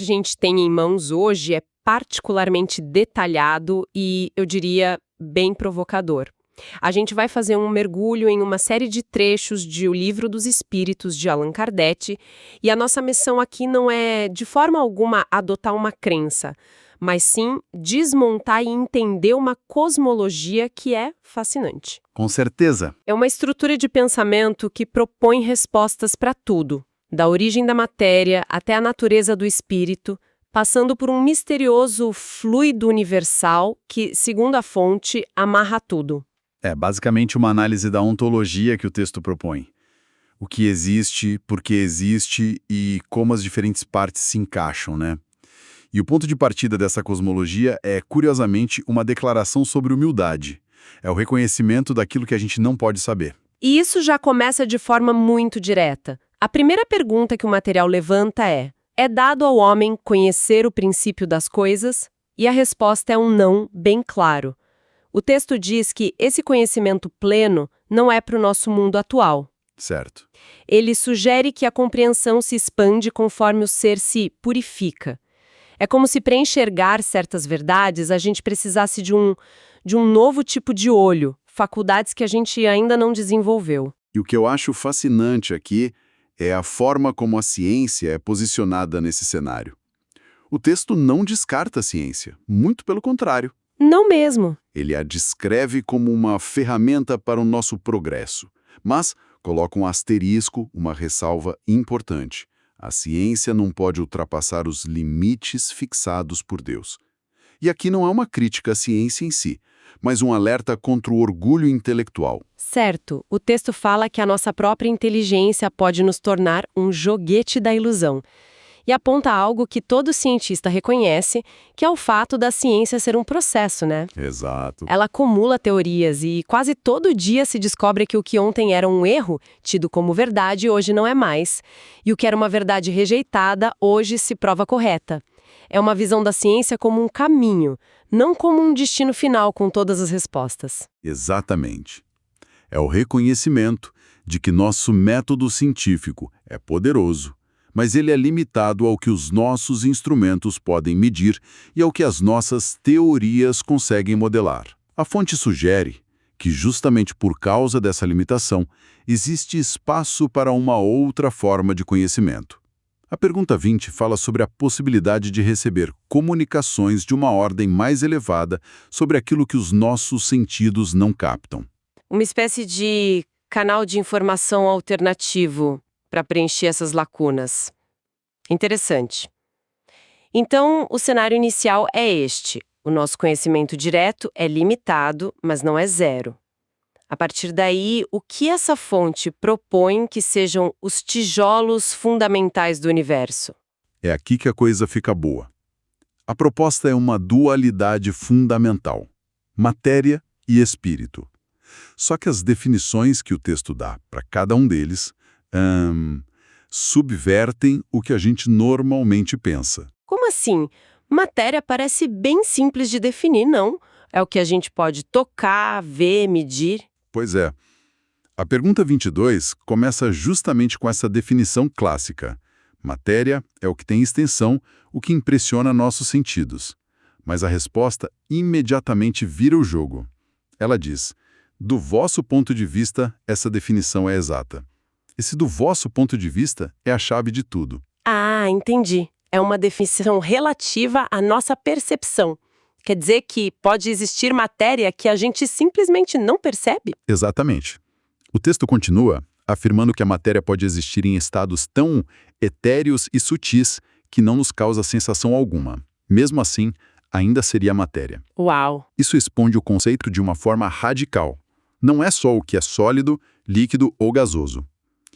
A gente tem em mãos hoje é particularmente detalhado e, eu diria, bem provocador. A gente vai fazer um mergulho em uma série de trechos de O Livro dos Espíritos, de Allan Kardec, e a nossa missão aqui não é, de forma alguma, adotar uma crença, mas sim desmontar e entender uma cosmologia que é fascinante. Com certeza. É uma estrutura de pensamento que propõe respostas para tudo, da origem da matéria até a natureza do espírito, passando por um misterioso fluido universal que, segundo a fonte, amarra tudo. É basicamente uma análise da ontologia que o texto propõe. O que existe, por que existe e como as diferentes partes se encaixam, né? E o ponto de partida dessa cosmologia é, curiosamente, uma declaração sobre humildade. É o reconhecimento daquilo que a gente não pode saber. E isso já começa de forma muito direta. A primeira pergunta que o material levanta é dado ao homem conhecer o princípio das coisas? E a resposta é um não bem claro. O texto diz que esse conhecimento pleno não é para o nosso mundo atual. Certo. Ele sugere que a compreensão se expande conforme o ser se purifica. É como se para enxergar certas verdades a gente precisasse de um novo tipo de olho, faculdades que a gente ainda não desenvolveu. E o que eu acho fascinante aqui é a forma como a ciência é posicionada nesse cenário. O texto não descarta a ciência, muito pelo contrário. Não mesmo. Ele a descreve como uma ferramenta para o nosso progresso, mas coloca um asterisco, uma ressalva importante. A ciência não pode ultrapassar os limites fixados por Deus. E aqui não é uma crítica à ciência em si, mas um alerta contra o orgulho intelectual. Certo, o texto fala que a nossa própria inteligência pode nos tornar um joguete da ilusão. E aponta algo que todo cientista reconhece, que é o fato da ciência ser um processo, né? Exato. Ela acumula teorias e quase todo dia se descobre que o que ontem era um erro, tido como verdade, hoje não é mais. E o que era uma verdade rejeitada, hoje se prova correta. É uma visão da ciência como um caminho, não como um destino final com todas as respostas. Exatamente. É o reconhecimento de que nosso método científico é poderoso, mas ele é limitado ao que os nossos instrumentos podem medir e ao que as nossas teorias conseguem modelar. A fonte sugere que, justamente por causa dessa limitação, existe espaço para uma outra forma de conhecimento. A pergunta 20 fala sobre a possibilidade de receber comunicações de uma ordem mais elevada sobre aquilo que os nossos sentidos não captam. Uma espécie de canal de informação alternativo para preencher essas lacunas. Interessante. Então, o cenário inicial é este. O nosso conhecimento direto é limitado, mas não é zero. A partir daí, o que essa fonte propõe que sejam os tijolos fundamentais do universo? É aqui que a coisa fica boa. A proposta é uma dualidade fundamental: matéria e espírito. Só que as definições que o texto dá para cada um deles subvertem o que a gente normalmente pensa. Como assim? Matéria parece bem simples de definir, não? É o que a gente pode tocar, ver, medir. Pois é. A pergunta 22 começa justamente com essa definição clássica. Matéria é o que tem extensão, o que impressiona nossos sentidos. Mas a resposta imediatamente vira o jogo. Ela diz: do vosso ponto de vista, essa definição é exata. Esse do vosso ponto de vista é a chave de tudo. Ah, entendi. É uma definição relativa à nossa percepção. Quer dizer que pode existir matéria que a gente simplesmente não percebe? Exatamente. O texto continua afirmando que a matéria pode existir em estados tão etéreos e sutis que não nos causa sensação alguma. Mesmo assim, ainda seria matéria. Uau! Isso expande o conceito de uma forma radical. Não é só o que é sólido, líquido ou gasoso.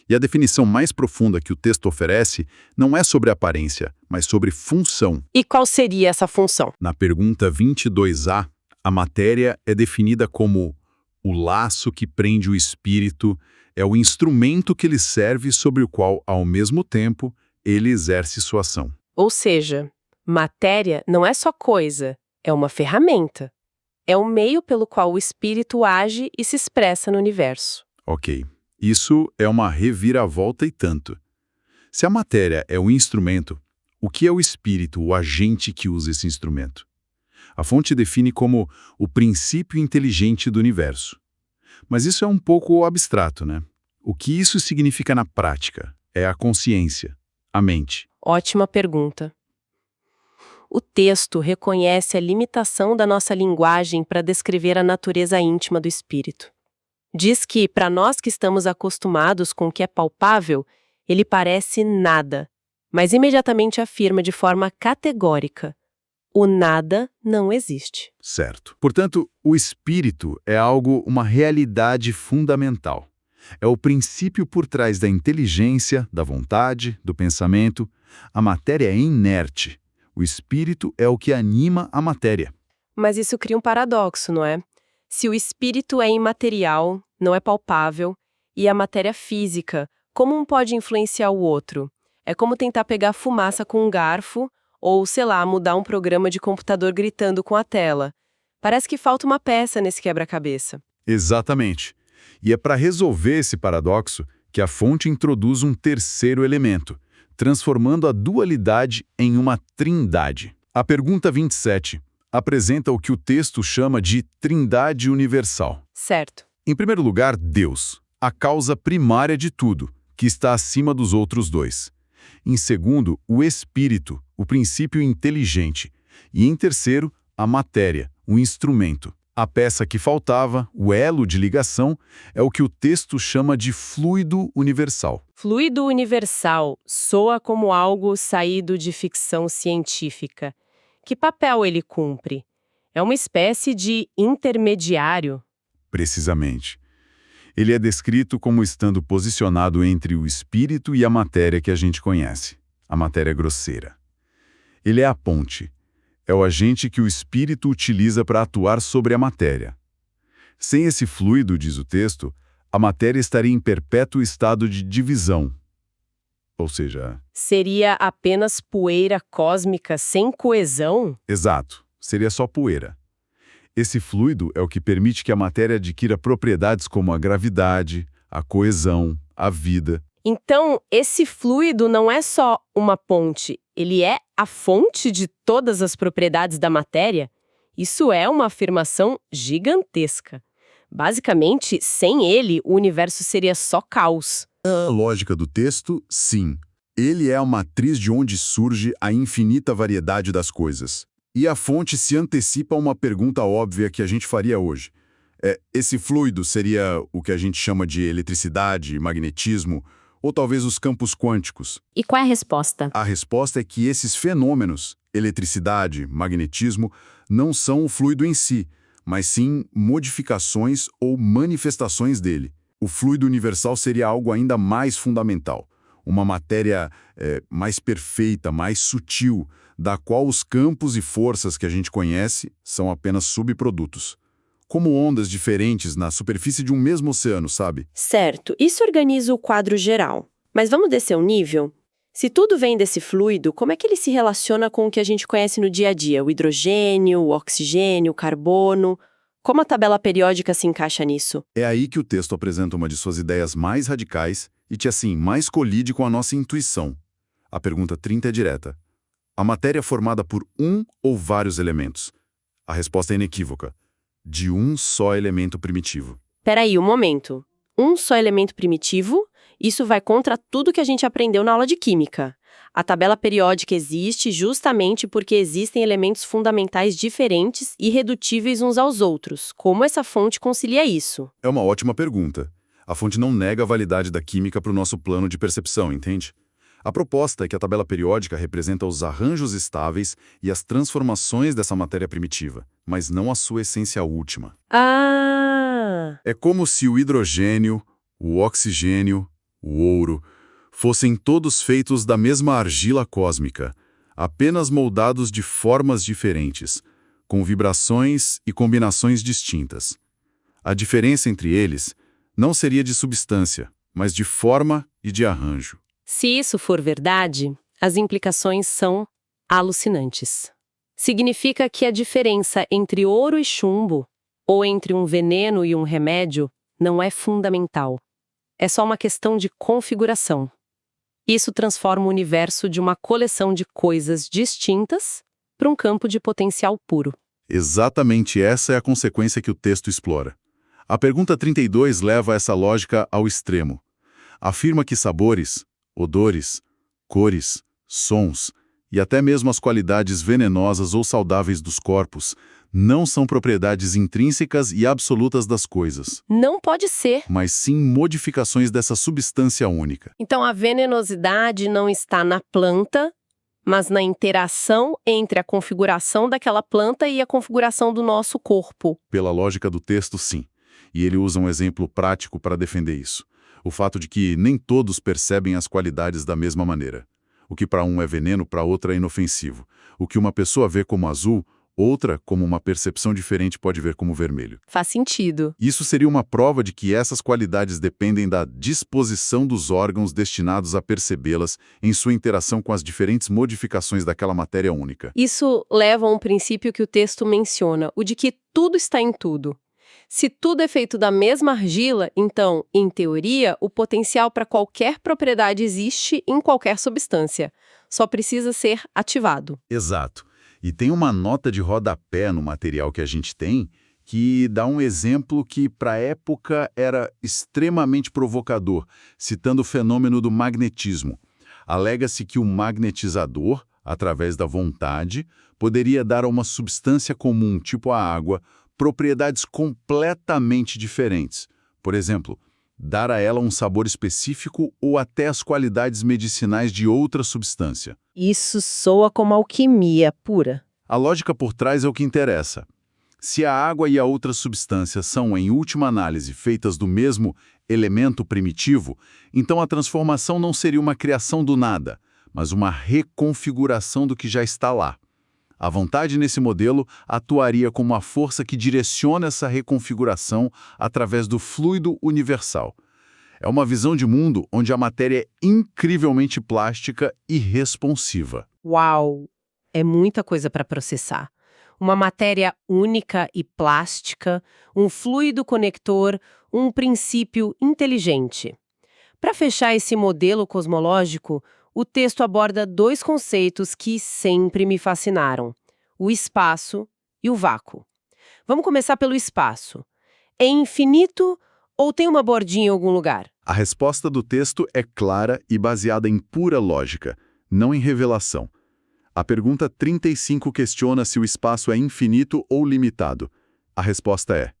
E a definição mais profunda que o texto oferece não é sobre aparência, mas sobre função. E qual seria essa função? Na pergunta 22A, a matéria é definida como o laço que prende o espírito, é o instrumento que lhe serve sobre o qual, ao mesmo tempo, ele exerce sua ação. Ou seja, matéria não é só coisa, é uma ferramenta. É o meio pelo qual o espírito age e se expressa no universo. Ok. Isso é uma reviravolta e tanto. Se a matéria é o instrumento, O que é o espírito, o agente que usa esse instrumento? A fonte define como o princípio inteligente do universo. Mas isso é um pouco abstrato, né? O que isso significa na prática? É a consciência, a mente. Ótima pergunta. O texto reconhece a limitação da nossa linguagem para descrever a natureza íntima do espírito. Diz que, para nós que estamos acostumados com o que é palpável, ele parece nada, mas imediatamente afirma de forma categórica: o nada não existe. Certo. Portanto, o espírito é algo, uma realidade fundamental. É o princípio por trás da inteligência, da vontade, do pensamento. A matéria é inerte. O espírito é o que anima a matéria. Mas isso cria um paradoxo, não é? Se o espírito é imaterial, não é palpável, e a matéria física, como um pode influenciar o outro? É como tentar pegar fumaça com um garfo, ou, sei lá, mudar um programa de computador gritando com a tela. Parece que falta uma peça nesse quebra-cabeça. Exatamente. E é para resolver esse paradoxo que a fonte introduz um terceiro elemento, transformando a dualidade em uma trindade. A pergunta 27 apresenta o que o texto chama de trindade universal. Certo. Em primeiro lugar, Deus, a causa primária de tudo, que está acima dos outros dois. Em segundo, o Espírito, o princípio inteligente. E em terceiro, a matéria, o instrumento. A peça que faltava, o elo de ligação, é o que o texto chama de fluido universal. Fluido universal soa como algo saído de ficção científica. Que papel ele cumpre? É uma espécie de intermediário. Precisamente. Ele é descrito como estando posicionado entre o espírito e a matéria que a gente conhece, a matéria grosseira. Ele é a ponte. É o agente que o espírito utiliza para atuar sobre a matéria. Sem esse fluido, diz o texto, a matéria estaria em perpétuo estado de divisão. Ou seja... Seria apenas poeira cósmica sem coesão? Exato, seria só poeira. Esse fluido é o que permite que a matéria adquira propriedades como a gravidade, a coesão, a vida. Então, esse fluido não é só uma ponte, ele é a fonte de todas as propriedades da matéria? Isso é uma afirmação gigantesca. Basicamente, sem ele, o universo seria só caos. A lógica do texto, sim. Ele é a matriz de onde surge a infinita variedade das coisas. E a fonte se antecipa a uma pergunta óbvia que a gente faria hoje. Esse fluido seria o que a gente chama de eletricidade, magnetismo, ou talvez os campos quânticos? E qual é a resposta? A resposta é que esses fenômenos, eletricidade, magnetismo, não são o fluido em si, mas sim modificações ou manifestações dele. O fluido universal seria algo ainda mais fundamental, uma matéria mais perfeita, mais sutil, da qual os campos e forças que a gente conhece são apenas subprodutos. Como ondas diferentes na superfície de um mesmo oceano, sabe? Certo, isso organiza o quadro geral. Mas vamos descer um nível? Se tudo vem desse fluido, como é que ele se relaciona com o que a gente conhece no dia a dia? O hidrogênio, o oxigênio, o carbono? Como a tabela periódica se encaixa nisso? É aí que o texto apresenta uma de suas ideias mais radicais e mais colide com a nossa intuição. A pergunta 30 é direta. A matéria é formada por um ou vários elementos? A resposta é inequívoca. De um só elemento primitivo. Peraí, um momento. Um só elemento primitivo? Isso vai contra tudo que a gente aprendeu na aula de química. A tabela periódica existe justamente porque existem elementos fundamentais diferentes e irredutíveis uns aos outros. Como essa fonte concilia isso? É uma ótima pergunta. A fonte não nega a validade da química para o nosso plano de percepção, entende? A proposta é que a tabela periódica representa os arranjos estáveis e as transformações dessa matéria primitiva, mas não a sua essência última. Ah! É como se o hidrogênio, o oxigênio, o ouro, fossem todos feitos da mesma argila cósmica, apenas moldados de formas diferentes, com vibrações e combinações distintas. A diferença entre eles não seria de substância, mas de forma e de arranjo. Se isso for verdade, as implicações são alucinantes. Significa que a diferença entre ouro e chumbo, ou entre um veneno e um remédio, não é fundamental. É só uma questão de configuração. Isso transforma o universo de uma coleção de coisas distintas para um campo de potencial puro. Exatamente essa é a consequência que o texto explora. A pergunta 32 leva essa lógica ao extremo. Afirma que sabores, odores, cores, sons e até mesmo as qualidades venenosas ou saudáveis dos corpos não são propriedades intrínsecas e absolutas das coisas, Não pode ser. mas sim modificações dessa substância única. Então a venenosidade não está na planta, mas na interação entre a configuração daquela planta e a configuração do nosso corpo. Pela lógica do texto, sim. E ele usa um exemplo prático para defender isso. O fato de que nem todos percebem as qualidades da mesma maneira. O que para um é veneno, para outra é inofensivo. O que uma pessoa vê como azul, outra, como uma percepção diferente, pode ver como vermelho. Faz sentido. Isso seria uma prova de que essas qualidades dependem da disposição dos órgãos destinados a percebê-las em sua interação com as diferentes modificações daquela matéria única. Isso leva a um princípio que o texto menciona, o de que tudo está em tudo. Se tudo é feito da mesma argila, então, em teoria, o potencial para qualquer propriedade existe em qualquer substância. Só precisa ser ativado. Exato. E tem uma nota de rodapé no material que a gente tem que dá um exemplo que, para a época, era extremamente provocador, citando o fenômeno do magnetismo. Alega-se que o magnetizador, através da vontade, poderia dar a uma substância comum, tipo a água, propriedades completamente diferentes. Por exemplo, dar a ela um sabor específico ou até as qualidades medicinais de outra substância. Isso soa como alquimia pura. A lógica por trás é o que interessa. Se a água e a outra substância são, em última análise, feitas do mesmo elemento primitivo, então a transformação não seria uma criação do nada, mas uma reconfiguração do que já está lá. A vontade nesse modelo atuaria como a força que direciona essa reconfiguração através do fluido universal. É uma visão de mundo onde a matéria é incrivelmente plástica e responsiva. Uau! É muita coisa para processar. Uma matéria única e plástica, um fluido conector, um princípio inteligente. Para fechar esse modelo cosmológico, o texto aborda dois conceitos que sempre me fascinaram: o espaço e o vácuo. Vamos começar pelo espaço. É infinito ou tem uma bordinha em algum lugar? A resposta do texto é clara e baseada em pura lógica, não em revelação. A pergunta 35 questiona se o espaço é infinito ou limitado. A resposta é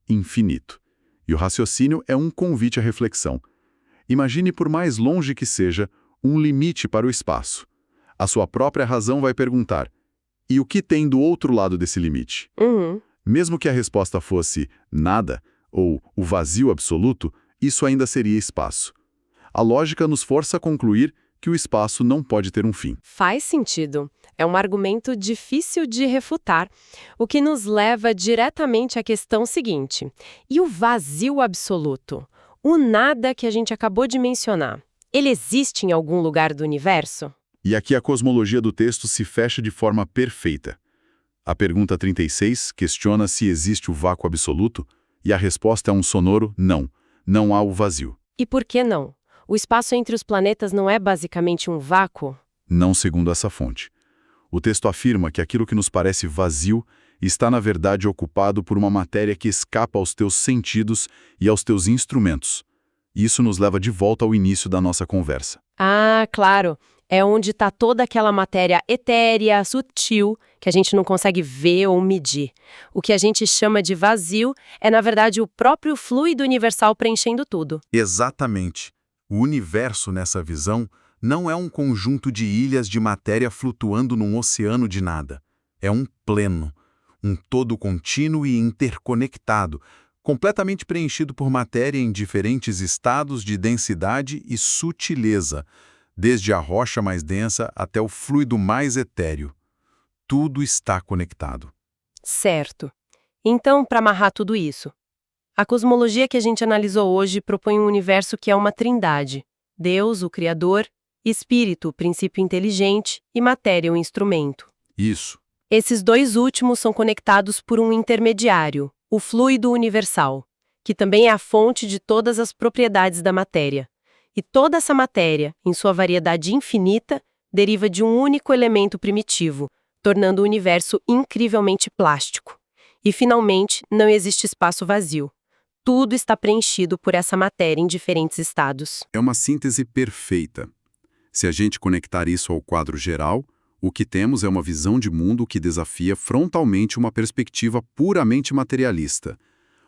infinito. E o raciocínio é um convite à reflexão. Imagine, por mais longe que seja, um limite para o espaço. A sua própria razão vai perguntar: e o que tem do outro lado desse limite? Mesmo que a resposta fosse nada, ou o vazio absoluto, isso ainda seria espaço. A lógica nos força a concluir que o espaço não pode ter um fim. Faz sentido. É um argumento difícil de refutar, o que nos leva diretamente à questão seguinte: e o vazio absoluto? O nada que a gente acabou de mencionar, ele existe em algum lugar do universo? E aqui a cosmologia do texto se fecha de forma perfeita. A pergunta 36 questiona se existe o vácuo absoluto, e a resposta é um sonoro não. Não há o vazio. E por que não? O espaço entre os planetas não é basicamente um vácuo? Não segundo essa fonte. O texto afirma que aquilo que nos parece vazio está, na verdade, ocupado por uma matéria que escapa aos teus sentidos e aos teus instrumentos. Isso nos leva de volta ao início da nossa conversa. Ah, claro. É onde está toda aquela matéria etérea, sutil, que a gente não consegue ver ou medir. O que a gente chama de vazio é, na verdade, o próprio fluido universal preenchendo tudo. Exatamente. O universo, nessa visão, não é um conjunto de ilhas de matéria flutuando num oceano de nada. É um pleno, um todo contínuo e interconectado, completamente preenchido por matéria em diferentes estados de densidade e sutileza, desde a rocha mais densa até o fluido mais etéreo. Tudo está conectado. Certo. Então, para amarrar tudo isso, a cosmologia que a gente analisou hoje propõe um universo que é uma trindade: Deus, o Criador, Espírito, o princípio inteligente, e matéria, o instrumento. Isso. Esses dois últimos são conectados por um intermediário, o fluido universal, que também é a fonte de todas as propriedades da matéria. E toda essa matéria, em sua variedade infinita, deriva de um único elemento primitivo, tornando o universo incrivelmente plástico. E, finalmente, não existe espaço vazio. Tudo está preenchido por essa matéria em diferentes estados. É uma síntese perfeita. Se a gente conectar isso ao quadro geral, o que temos é uma visão de mundo que desafia frontalmente uma perspectiva puramente materialista.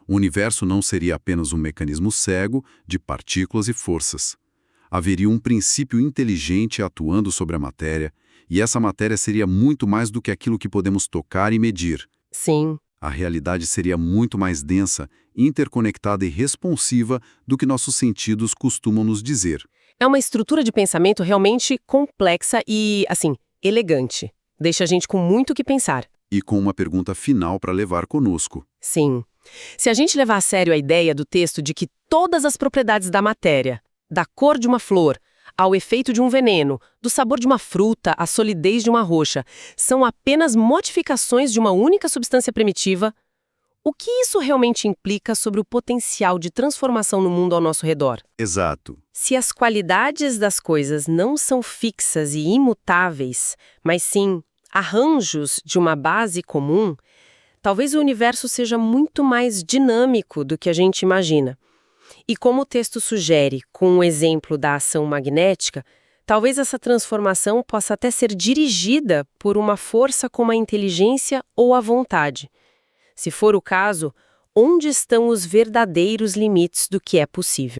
O universo não seria apenas um mecanismo cego de partículas e forças. Haveria um princípio inteligente atuando sobre a matéria, e essa matéria seria muito mais do que aquilo que podemos tocar e medir. Sim. A realidade seria muito mais densa, interconectada e responsiva do que nossos sentidos costumam nos dizer. É uma estrutura de pensamento realmente complexa e, assim, elegante. Deixa a gente com muito o que pensar. E com uma pergunta final para levar conosco. Sim. Se a gente levar a sério a ideia do texto de que todas as propriedades da matéria, da cor de uma flor, ao efeito de um veneno, do sabor de uma fruta, à solidez de uma rocha, são apenas modificações de uma única substância primitiva, o que isso realmente implica sobre o potencial de transformação no mundo ao nosso redor? Exato. Se as qualidades das coisas não são fixas e imutáveis, mas sim arranjos de uma base comum, talvez o universo seja muito mais dinâmico do que a gente imagina. E como o texto sugere, com o exemplo da ação magnética, talvez essa transformação possa até ser dirigida por uma força como a inteligência ou a vontade. Se for o caso, onde estão os verdadeiros limites do que é possível?